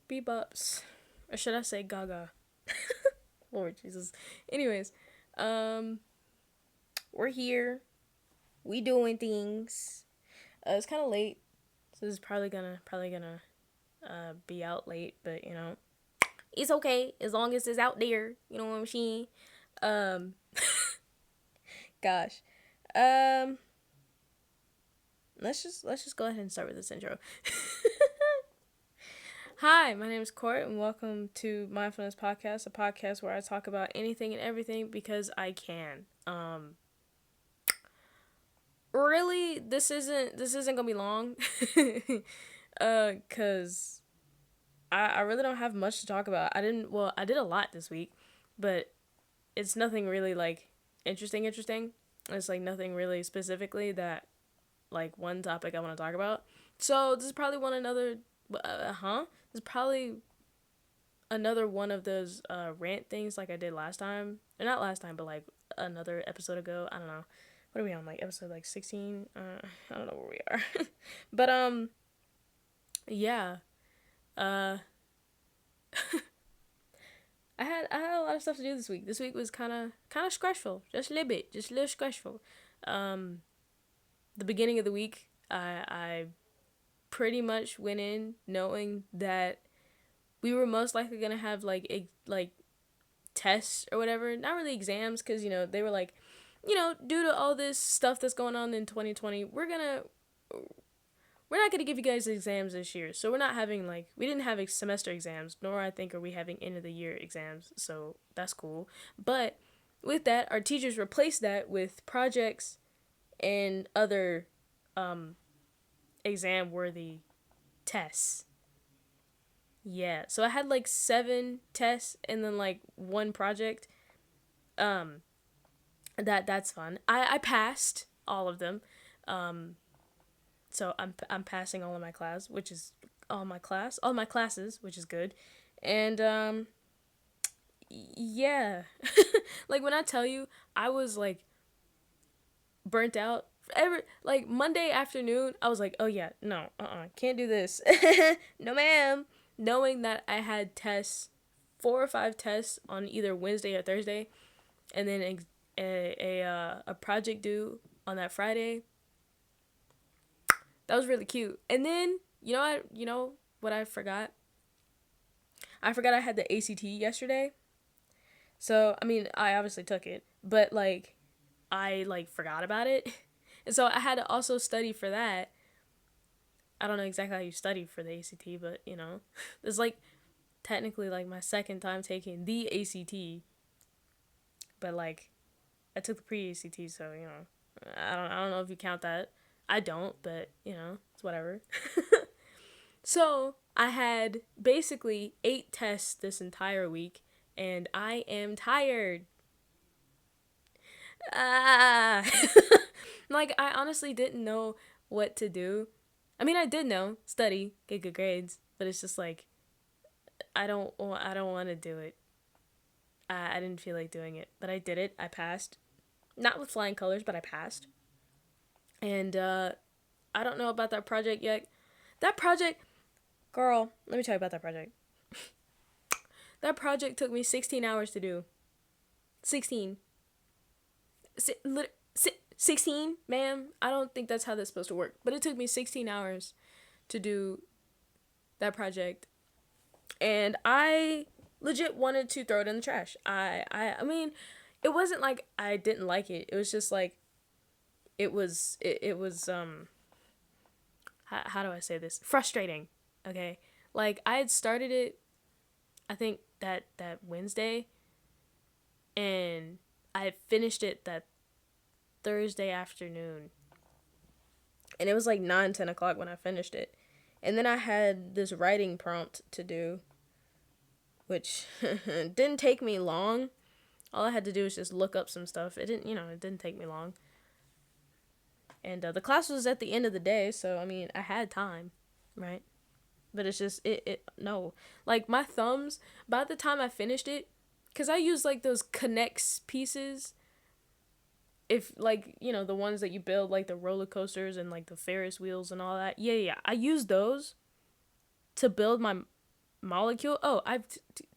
bebops, or should I say Gaga? Lord Jesus. Anyways, we're here. We doing things. It's kind of late, so this is probably gonna be out late, but it's okay as long as it's out there. You know what I'm saying? Um, gosh. Um, let's just go ahead and start with this intro. Hi, my name is Court, and welcome to Mindfulness Podcast, a podcast where I talk about anything and everything because I can. Really, this isn't gonna be long, cause I really don't have much to talk about. I did a lot this week, but it's nothing really like interesting. It's like nothing really specifically that like one topic I want to talk about. So this is probably This is probably another one of those rant things like I did last time. Or not last time, but like another episode ago. I don't know. What are we on? Like episode like 16? I don't know where we are. But yeah. Uh I had a lot of stuff to do this week. This week was kind of stressful. Just a little bit. Just a little stressful. Um the beginning of the week, I pretty much went in knowing that we were most likely gonna have like tests or whatever. Not really exams, because they were like, due to all this stuff that's going on in 2020, we're not gonna give you guys exams this year. So we didn't have semester exams, nor I think are we having end of the year exams. So that's cool. But with that, our teachers replaced that with projects and other exam worthy tests. Yeah, so I had like 7 tests and then like one project. Um, that's fun. I passed all of them. Um, so I'm passing all my classes, which is good. And yeah, like when I tell you, I was like burnt out. Like Monday afternoon, I was like, oh yeah, no, can't do this, no ma'am. Knowing that I had tests, 4 or 5 tests on either Wednesday or Thursday, and then a project due on that Friday. That was really cute. And then what I forgot? I forgot I had the ACT yesterday. So I mean, I obviously took it, but like I like forgot about it. And so I had to also study for that. I don't know exactly how you study for the ACT, but it's like technically like my second time taking the ACT, but like I took the pre-ACT, so I don't know if you count that. I don't, but it's whatever. So I had basically 8 tests this entire week, and I am tired. Ah, like I honestly didn't know what to do. I mean, I did know study, get good grades, but it's just like I don't want to do it. I didn't feel like doing it, but I did it. I passed, not with flying colors, but I passed. And I don't know about that project yet. That project, girl, let me tell you about that project. That project took me 16 hours to do. 16. 16, ma'am. I don't think that's how that's supposed to work. But it took me 16 hours to do that project. And I legit wanted to throw it in the trash. I mean, it wasn't like I didn't like it. It was just like it was how do I say this? Frustrating. Okay? Like I had started it I think that Wednesday, and I finished it that Thursday afternoon. And it was like 9, 10 o'clock when I finished it. And then I had this writing prompt to do, which didn't take me long. All I had to do was just look up some stuff. It didn't take me long. And the class was at the end of the day, so I mean, I had time, right? But it's just no, like my thumbs. By the time I finished it, cause I used like those connects pieces. If like the ones that you build like the roller coasters and like the Ferris wheels and all that. Yeah. I used those to build molecule. Oh,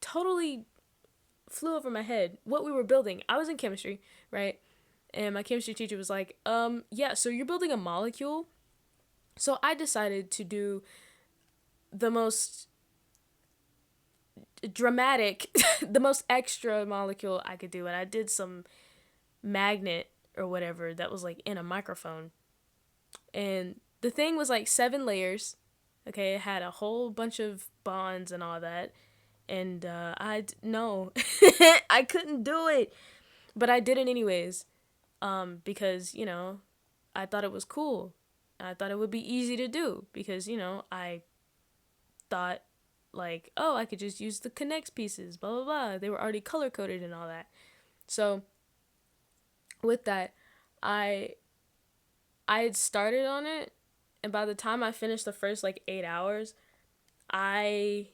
totally flew over my head what we were building. I was in chemistry, right? And my chemistry teacher was like, yeah, so you're building a molecule. So I decided to do the most dramatic, the most extra molecule I could do. And I did some magnet or whatever that was like in a microphone. And the thing was like 7 layers. Okay, it had a whole bunch of bonds and all that. And no, I couldn't do it. But I did it anyways. Because, I thought it was cool. I thought it would be easy to do because, I thought like, oh, I could just use the connects pieces, blah, blah, blah. They were already color coded and all that. So with that, I I had started on it, and by the time I finished the first like 8 hours, I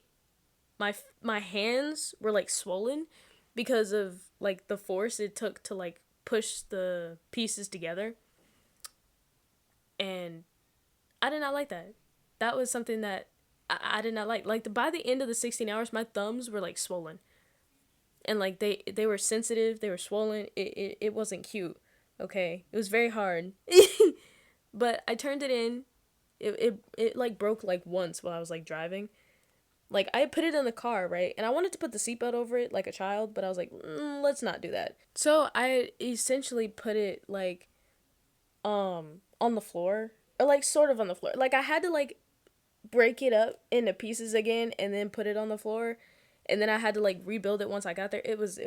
my hands were like swollen because of like the force it took to like push the pieces together, and I did not like that. That was something that I did not like. Like by the end of the 16 hours, my thumbs were like swollen, and like they were sensitive, they were swollen. It wasn't cute. Okay, it was very hard. But I turned it in. It like broke like once while I was like driving. Like I put it in the car, right? And I wanted to put the seatbelt over it like a child, but I was like, let's not do that. So I essentially put it like on the floor, or like sort of on the floor. Like I had to like break it up into pieces again and then put it on the floor, and then I had to like rebuild it once I got there. It was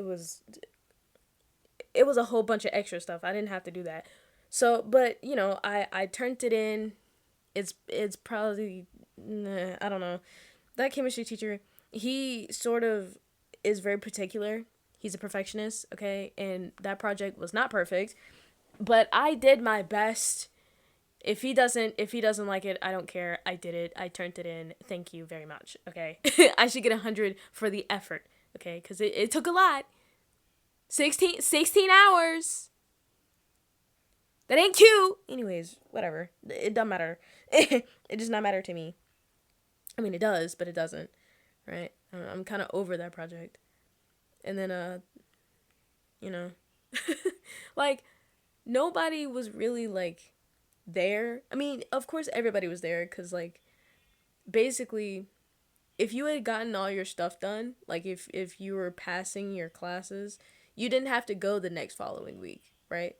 a whole bunch of extra stuff. I didn't have to do that. So, but I turned it in. It's probably I don't know. That chemistry teacher, he sort of is very particular. He's a perfectionist, okay? And that project was not perfect, but I did my best. If he doesn't like it, I don't care. I did it. I turned it in. Thank you very much. Okay. I should get 100 for the effort. Okay, because it took a lot. 16 hours. That ain't cute. Anyways, whatever. It doesn't matter. It does not matter to me. I mean, it does, but it doesn't. Right? I'm kind of over that project. And then, you know, like, nobody was really, like, there. I mean, of course, everybody was there, because, like, basically, if you had gotten all your stuff done, like, if you were passing your classes, you didn't have to go the next following week, right?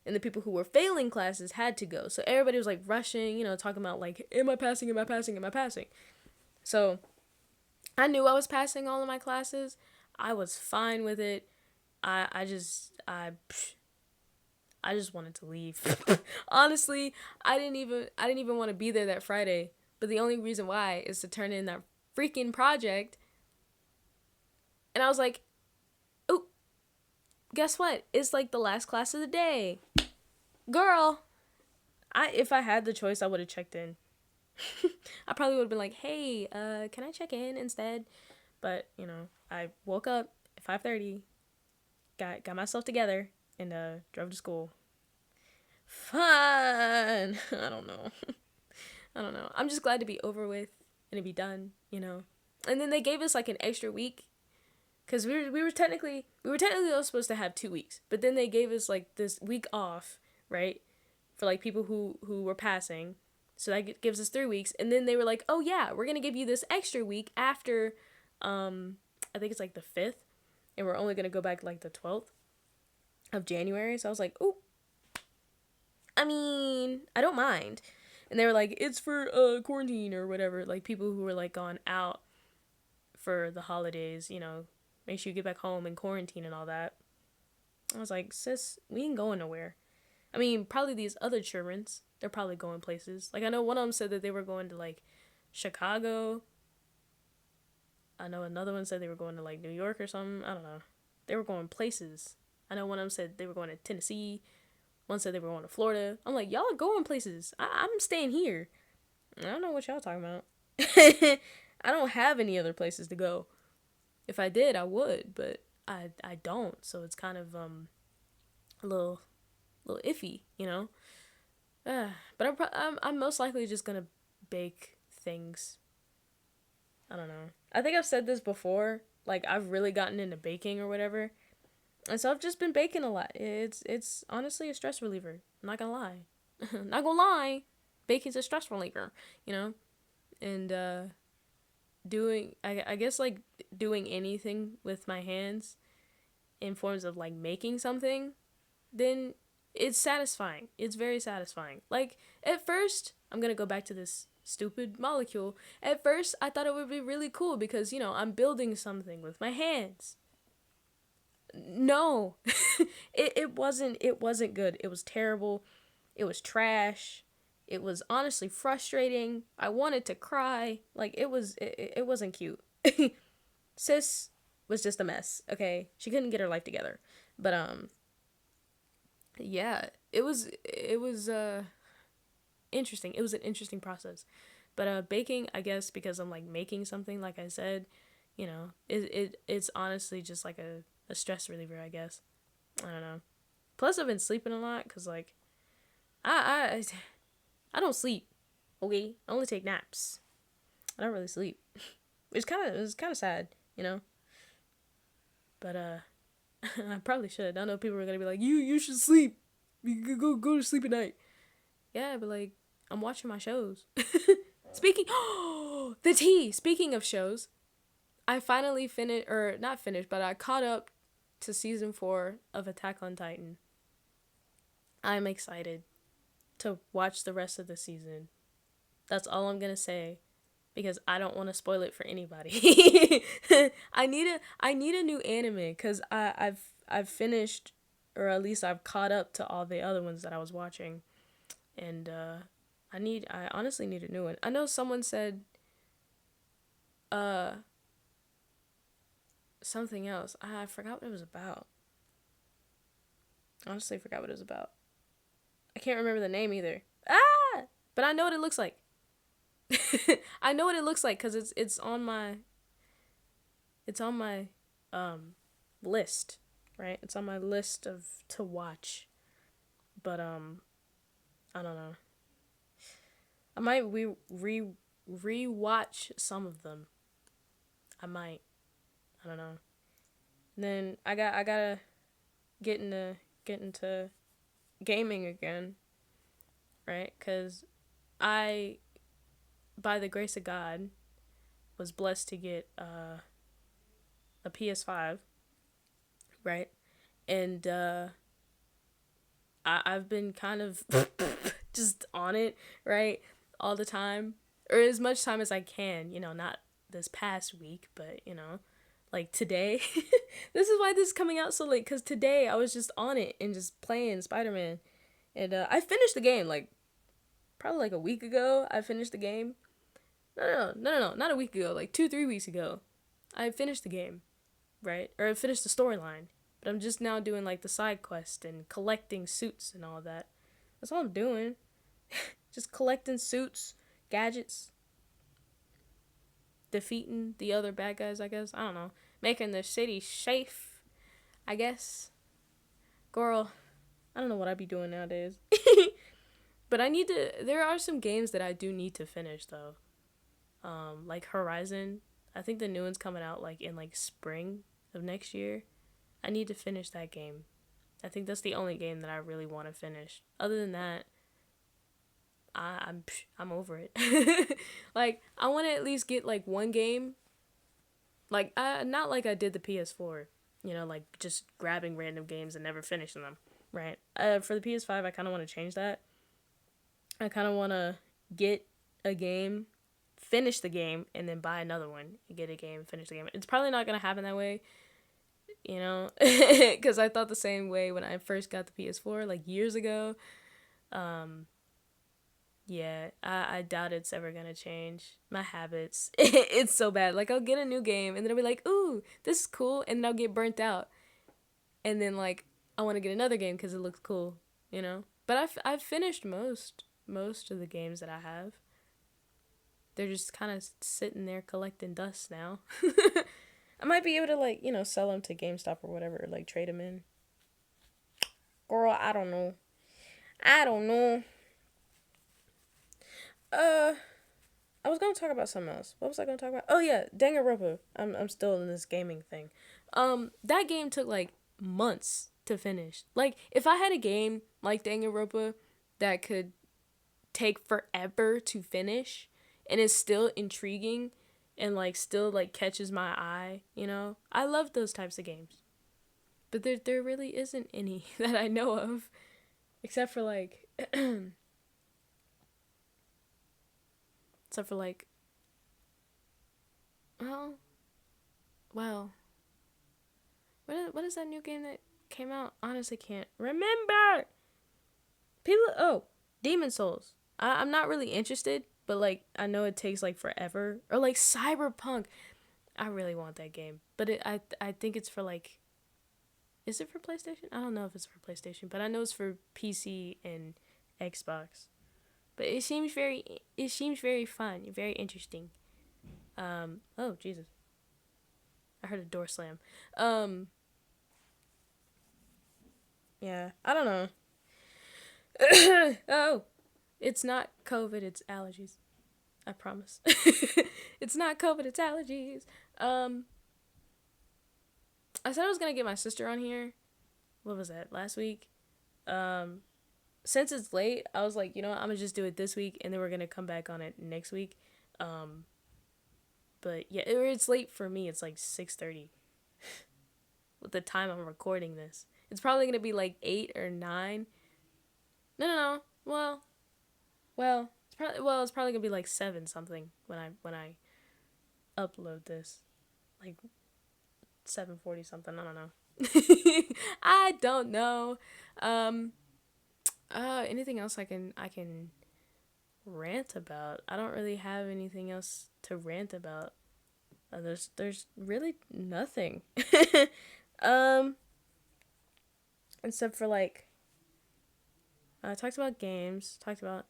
And the people who were failing classes had to go. So everybody was like rushing, talking about like, am I passing? Am I passing? Am I passing? So I knew I was passing all of my classes. I was fine with it. I just wanted to leave. Honestly, I didn't even want to be there that Friday. But the only reason why is to turn in that freaking project. And I was like, oh, guess what? It's like the last class of the day. Girl, if I had the choice, I would have checked in. I probably would have been like, hey, can I check in instead? But, I woke up at 5:30, got myself together, and drove to school. Fun! I don't know. I don't know. I'm just glad to be over with and to be done, And then they gave us like an extra week, because we were technically all supposed to have 2 weeks, but then they gave us like this week off, right? For like people who were passing. So that gives us 3 weeks. And then they were like, oh yeah, we're going to give you this extra week after, I think it's like the 5th. And we're only going to go back like the 12th of January. So I was like, ooh, I mean, I don't mind. And they were like, it's for quarantine or whatever. Like people who were like gone out for the holidays, make sure you get back home and quarantine and all that. I was like, sis, we ain't going nowhere. I mean, probably these other childrens, they're probably going places. Like, I know one of them said that they were going to, like, Chicago. I know another one said they were going to, like, New York or something. I don't know. They were going places. I know one of them said they were going to Tennessee. One said they were going to Florida. I'm like, y'all are going places. I'm staying here. I don't know what y'all talking about. I don't have any other places to go. If I did, I would, but I don't. So it's kind of, a little iffy, But I'm most likely just gonna bake things. I don't know. I think I've said this before. Like, I've really gotten into baking or whatever. And so I've just been baking a lot. It's honestly a stress reliever. I'm not gonna lie. Not gonna lie. Baking's a stress reliever, you know? And I guess like doing anything with my hands in forms of like making something, then it's satisfying. It's very satisfying. Like, at first, I'm gonna go back to this stupid molecule. At first, I thought it would be really cool because, I'm building something with my hands. No. It wasn't good. It was terrible. It was trash. It was honestly frustrating. I wanted to cry. Like, it wasn't cute. Sis was just a mess, okay? She couldn't get her life together. But yeah, it was interesting. It was an interesting process. But baking, I guess because I'm like making something, like I said, it's honestly just like a stress reliever, I guess. I don't know. Plus I've been sleeping a lot cuz like I I don't sleep. Okay? I only take naps. I don't really sleep. It's kind of sad, you know? But I probably should. I know people are going to be like, "You should sleep. You could go to sleep at night." Yeah, but like I'm watching my shows. Speaking the tea. Speaking of shows, I finally finished, or not finished, but I caught up to season 4 of Attack on Titan. I'm excited to watch the rest of the season. That's all I'm gonna say because I don't want to spoil it for anybody. I need a new anime because I've finished, or at least I've caught up to all the other ones that I was watching, and I honestly need a new one. I know someone said uh something else. I forgot what it was about. Honestly, forgot what it was about. I can't remember the name either. Ah! But I know what it looks like. I know what it looks like because it's on my list, right? It's on my list of to watch. But I don't know. I might rewatch some of them. I might. I don't know. And then I gotta get into gaming again, right? Cuz I, by the grace of God, was blessed to get a PS5, right? And I've been kind of just on it, right? All the time. Or as much time as I can, not this past week, but, like today. This is why this is coming out so late, because today I was just on it and just playing Spider-Man. And I finished the game, like, probably like a week ago. I finished the game. No, not a week ago, like 2-3 weeks ago. I finished the game, right? Or I finished the storyline. But I'm just now doing like the side quest and collecting suits and all of that. That's all I'm doing. Just collecting suits, gadgets, defeating the other bad guys, I guess. I don't know. Making the city safe, I guess. Girl, I don't know what I'd be doing nowadays. But there are some games that I do need to finish though. Like Horizon. I think the new one's coming out like in like spring of next year. I need to finish that game. I think that's the only game that I really want to finish. Other than that, I'm over it. Like I want to at least get like one game. Like not like I did the PS4. Like just grabbing random games and never finishing them. Right. For the PS5, I kind of want to change that. I kind of want to get a game, finish the game, and then buy another one. Get a game, finish the game. It's probably not gonna happen that way. Because I thought the same way when I first got the PS4 like years ago. Yeah, I doubt it's ever gonna change my habits. It's so bad. Like I'll get a new game and then I'll be like, ooh, this is cool, and then I'll get burnt out, and then like I want to get another game because it looks cool. But I've finished most of the games that I have. They're just kind of sitting there collecting dust now. I might be able to like sell them to GameStop or whatever, like trade them in. Girl, I don't know. I don't know. Uh, I was gonna talk about something else. What was I gonna talk about? Oh yeah, Danganronpa. I'm still in this gaming thing. That game took like months to finish. Like if I had a game like Danganronpa that could take forever to finish and is still intriguing and like still like catches my eye, you know? I love those types of games. But there really isn't any that I know of except for like except for like well, well, what is that new game that came out? Honestly can't remember. Demon Souls. I'm not really interested, but like I know it takes like forever. Or like Cyberpunk. I really want that game, but I think it's for like, is it for PlayStation? I don't know if it's for PlayStation, but I know it's for PC and Xbox. But it seems very fun, very interesting. Oh Jesus, I heard a door slam. Um, yeah, I don't know. Oh, it's not COVID, it's allergies. I promise. It's not COVID, it's allergies. Um, I said I was gonna get my sister on here. What was that? Last week. Um, since it's late, I was like, you know what, I'm gonna just do it this week, and then we're gonna come back on it next week. Um, but yeah, it's late for me. It's like 6:30 with the time I'm recording this. It's probably gonna be like 8 or 9. No, no, no. It's probably gonna be like 7 something when I upload this, like 7:40 something. I don't know. I don't know. Um. Anything else I can rant about? I don't really have anything else to rant about. There's really nothing. um. Except for like, I talked about games. Talked about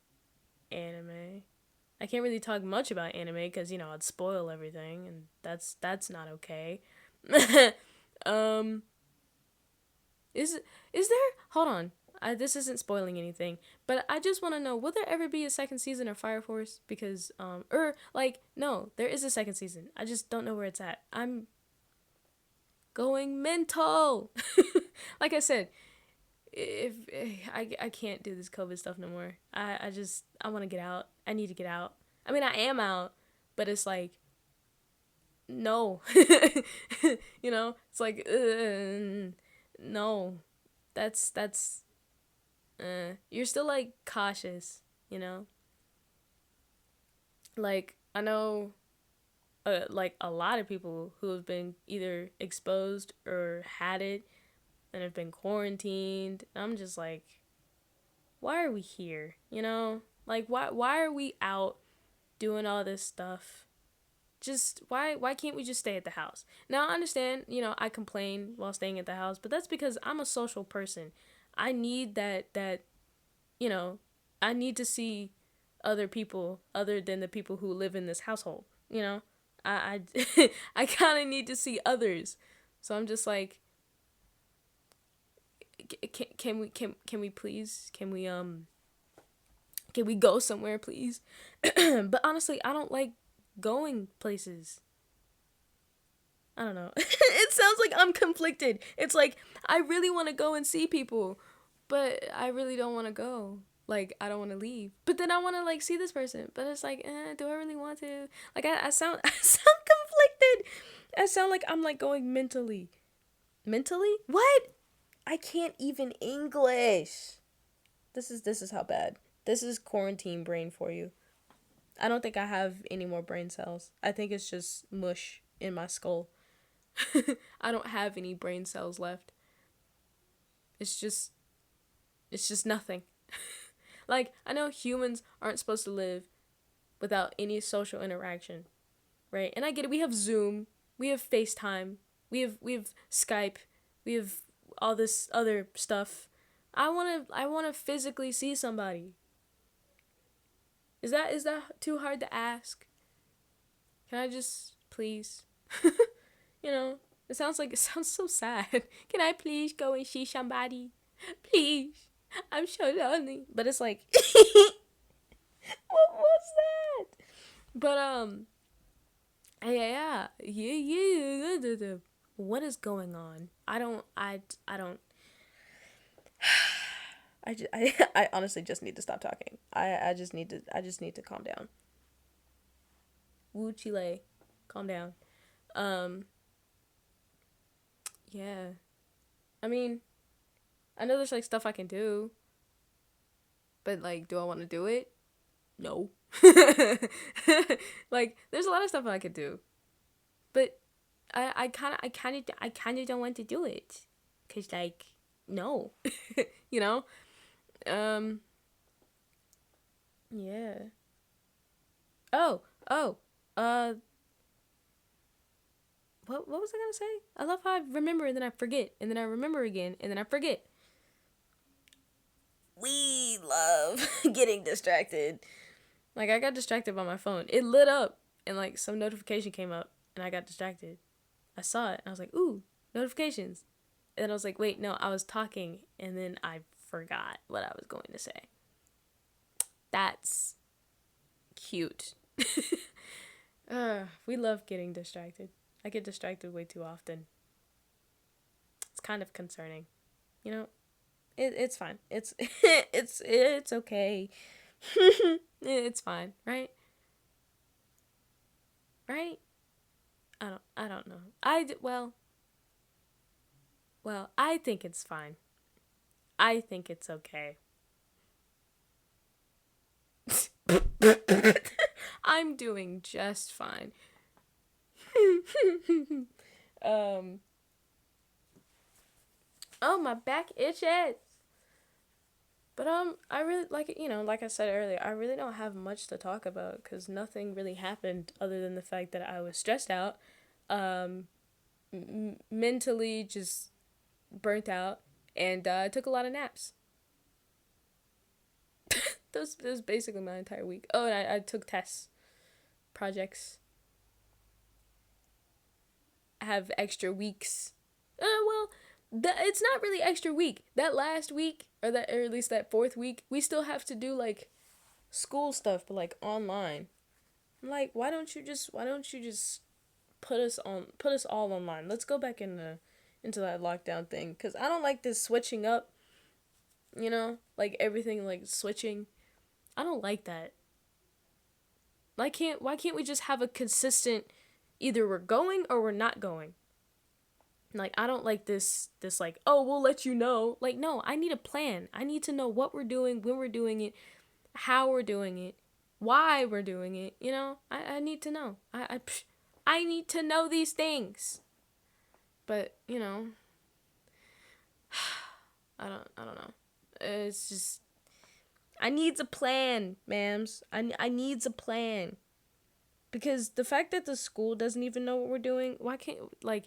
anime. I can't really talk much about anime because I'd spoil everything, and that's not okay. um, is there? Hold on. This isn't spoiling anything, but I just want to know: will there ever be a second season of Fire Force? Because or like no, there is a second season. I just don't know where it's at. I'm going mental. Like I said, if I can't do this COVID stuff no more. I want to get out. I need to get out. I mean, I am out, but it's like no. It's like no. That's you're still like cautious, you know? Like I know like a lot of people who have been either exposed or had it and have been quarantined. I'm just like, why are we here? Like why are we out doing all this stuff? Just why can't we just stay at the house? Now I understand, I complain while staying at the house, but that's because I'm a social person. I need that you know, I need to see other people other than the people who live in this household, I I kind of need to see others. So I'm just like, can we please can we go somewhere please? But honestly, I don't like going places. I don't know. It sounds like I'm conflicted. It's like I really want to go and see people, but I really don't want to go. Like I don't want to leave, but then I want to like see this person. But it's like, do I really want to? Like I sound I sound conflicted. I sound like I'm like going mentally. Mentally? What? I can't even English. This is how bad. This is quarantine brain for you. I don't think I have any more brain cells. I think it's just mush in my skull. I don't have any brain cells left. It's just nothing. Like, I know humans aren't supposed to live without any social interaction, right? And I get it. We have Zoom, we have FaceTime, we have Skype, we have all this other stuff. I want to physically see somebody. Is that too hard to ask? Can I just please? It sounds so sad. Can I please go and see somebody? Please. I'm so lonely. But it's like what was that? But yeah. What is going on? I honestly just need to stop talking. I just need to calm down. Woo Chile, calm down. Um, yeah. I mean, I know there's like stuff I can do, but like, do I want to do it? No. Like, there's a lot of stuff I could do, but I kind of don't want to do it, cause like, no, you know. Um, yeah. Oh, oh. Uh, what was I gonna say? I love how I remember and then I forget, and then I remember again, and then I forget. We love getting distracted. Like, I got distracted by my phone. It lit up, and like some notification came up, and I got distracted. I saw it, and I was like, ooh, notifications. And then I was like, wait, no, I was talking, and then I forgot what I was going to say. That's cute. We love getting distracted. I get distracted way too often. It's kind of concerning. You know, it's fine. It's it's okay. It's fine, right? Right? I don't know. Well, I think it's fine. I think it's okay. I'm doing just fine. um oh, my back itches. But I really like, like I said earlier, I really don't have much to talk about cuz nothing really happened other than the fact that I was stressed out, um mentally just burnt out, and I took a lot of naps. That was basically my entire week. Oh, and I took tests, projects. I have extra weeks. Well, it's not really extra week. That last week, or at least that fourth week, we still have to do like school stuff, but like online. I'm like, why don't you just put us all online? Let's go back into that lockdown thing, cuz I don't like this switching up, like everything like switching. I don't like that. Why can't we just have a consistent, either we're going or we're not going? Like, I don't like this like, oh, we'll let you know. Like, no, I need a plan. I need to know what we're doing, when we're doing it, how we're doing it, why we're doing it, I need to know. I need to know these things. But, I don't know. It's just, I needs a plan, ma'ams. I needs a plan. Because the fact that the school doesn't even know what we're doing, why can't, like,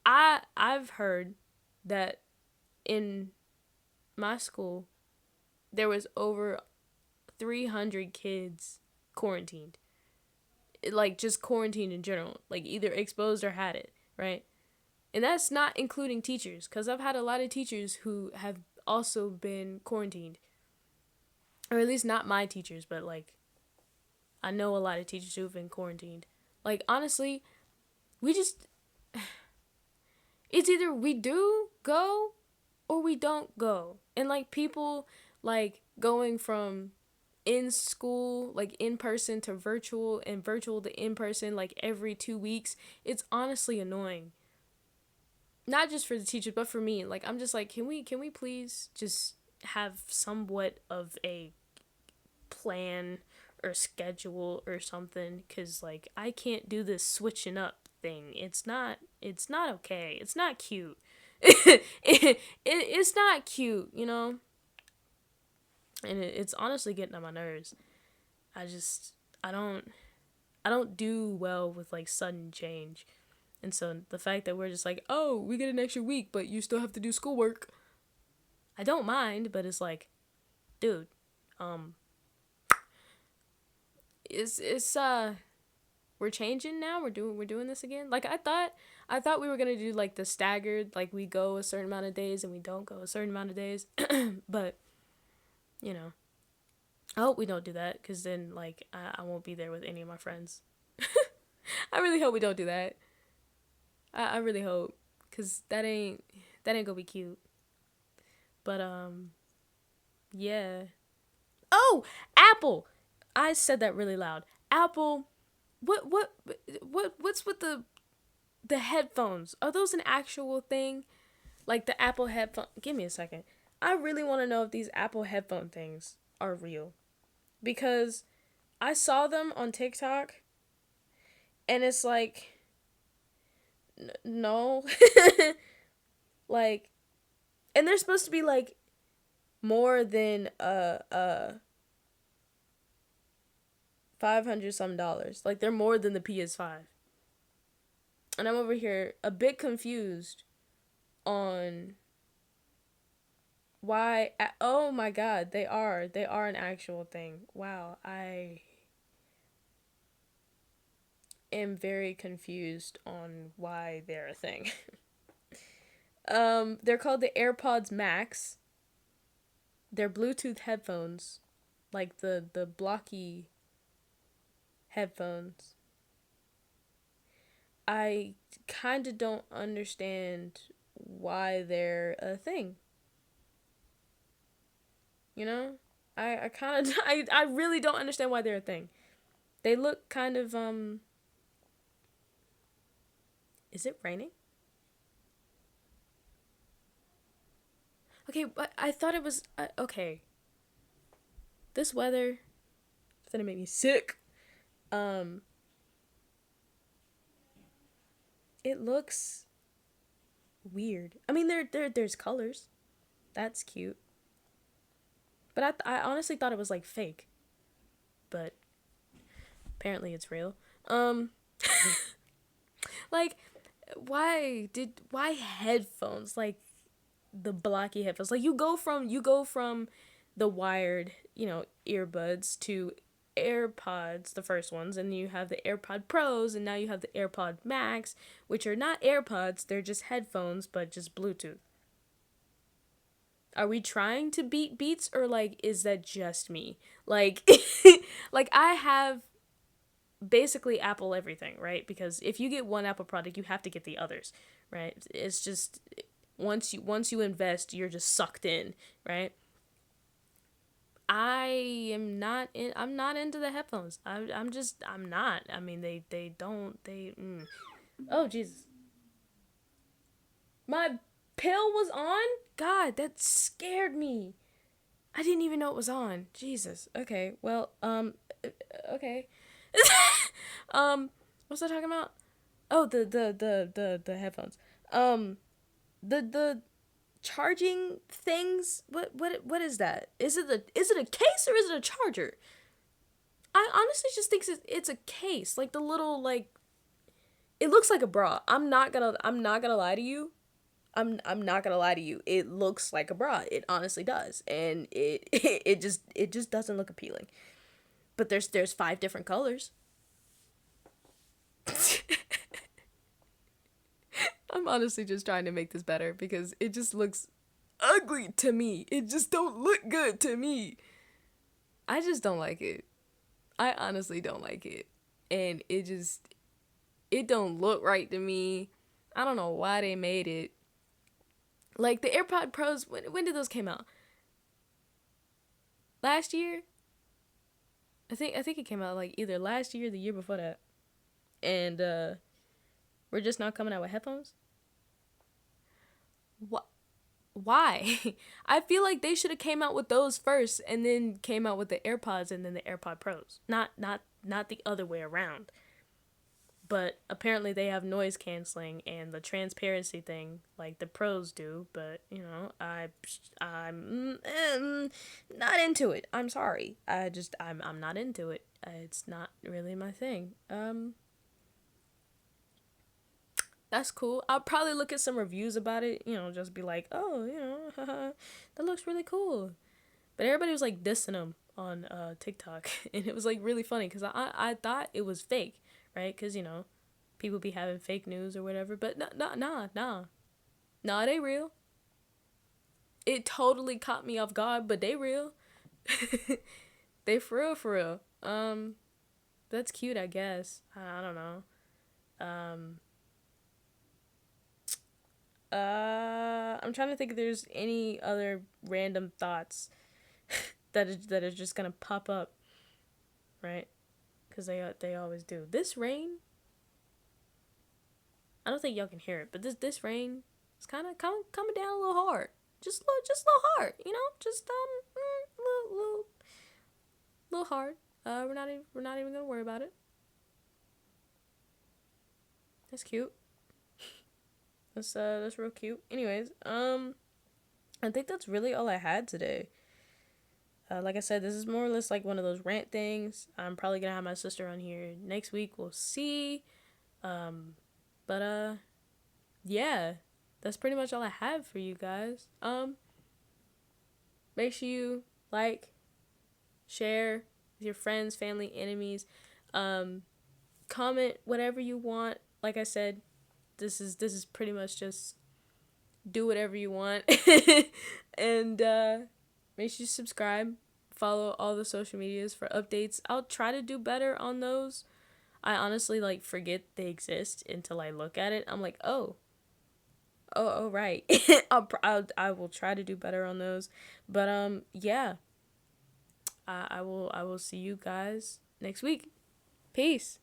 I've heard that in my school there was over 300 kids quarantined. Like, just quarantined in general, like either exposed or had it, right? And that's not including teachers, cuz I've had a lot of teachers who have also been quarantined. Or at least not my teachers, but like, I know a lot of teachers who've been quarantined. Like, honestly, we just, it's either we do go or we don't go. And like, people like going from in school, like in person, to virtual, and virtual to in person, like every 2 weeks, it's honestly annoying. Not just for the teachers, but for me. Like, I'm just like, can we please just have somewhat of a plan or schedule or something? Because like, I can't do this switching up thing. It's not okay. It's not cute. It's not cute, and it's honestly getting on my nerves. I just, I don't do well with like sudden change. And so the fact that we're just like, oh, we get an extra week, but you still have to do schoolwork, I don't mind, but it's like, dude, um, it's we're changing now. We're doing this again. Like, I thought we were gonna do like the staggered, like we go a certain amount of days and we don't go a certain amount of days, but you know, I hope we don't do that, because then, like, I won't be there with any of my friends. I really hope we don't do that. I really hope, because that ain't gonna be cute. But, yeah. Oh, Apple! I said that really loud. Apple, what's with the headphones? Are those an actual thing? Like the Apple headphone? Give me a second. I really want to know if these Apple headphone things are real, because I saw them on TikTok, and it's like, no. Like, and they're supposed to be like more than $500 some dollars. Like, they're more than the PS5. And I'm over here a bit confused on why. Oh my god, they are an actual thing. Wow, I am very confused on why they're a thing. They're called the AirPods Max. They're Bluetooth headphones, like the blocky headphones. I kind of don't understand why they're a thing. You know? I kind of I really don't understand why they're a thing. They look kind of is it raining? Okay, but I thought it was okay. This weather is gonna make me sick. Um it looks weird. I mean, there's colors. That's cute. But I honestly thought it was like fake, but apparently it's real. Um like, why headphones? Like, the blocky headphones. Like, you go from the wired, earbuds to AirPods, the first ones, and you have the AirPod Pros, and now you have the AirPod Max, which are not AirPods, they're just headphones, but just Bluetooth. Are we trying to beat Beats, or like, is that just me? Like, like, I have basically Apple everything, right? Because if you get one Apple product, you have to get the others, right? It's just, once you invest, you're just sucked in, right? I'm not into the headphones. I'm not. I mean, they don't they oh Jesus. My pill was on? God, that scared me. I didn't even know it was on. Jesus. Okay. Well, okay. What was I talking about? Oh, the headphones. Um, the charging things. What is that? Is it a case, or is it a charger? I honestly just think it's a case. Like, the little, like, it looks like a bra. I'm not gonna lie to you. I'm not gonna lie to you. It looks like a bra. It honestly does, and it just doesn't look appealing. But there's five different colors. I'm honestly just trying to make this better, because it just looks ugly to me. It just don't look good to me. I just don't like it. I honestly don't like it. And it don't look right to me. I don't know why they made it. Like, the AirPod Pros, when did those came out? Last year? I think it came out like either last year or the year before that. And we're just not coming out with headphones? What? Why? I feel like they should have came out with those first, and then came out with the AirPods, and then the AirPod Pros. Not the other way around. But apparently they have noise canceling and the transparency thing like the Pros do. But I'm not into it. I'm sorry. I'm not into it. It's not really my thing. That's cool. I'll probably look at some reviews about it. Just be like, oh, that looks really cool. But everybody was like dissing them on TikTok, and it was like really funny, because I thought it was fake, right? Because people be having fake news or whatever. But nah, they real. It totally caught me off guard, but they real. They for real, for real. That's cute, I guess. I don't know. Um, I'm trying to think if there's any other random thoughts that is just gonna pop up, right? Because they always do. This rain, I don't think y'all can hear it, but this rain is kind of coming down a little hard. Just a little hard, you know. Just little hard. We're not even gonna worry about it. That's cute. That's real cute. Anyways, I think that's really all I had today. Like I said, this is more or less like one of those rant things. I'm probably gonna have my sister on here next week. We'll see. But yeah, that's pretty much all I have for you guys. Make sure you like, share with your friends, family, enemies. Comment whatever you want. Like I said, this is pretty much just do whatever you want. And make sure you subscribe, follow all the social medias for updates. I'll try to do better on those. I honestly like forget they exist until I look at it. I'm like, oh, right. I will try to do better on those. But yeah, I will see you guys next week. Peace.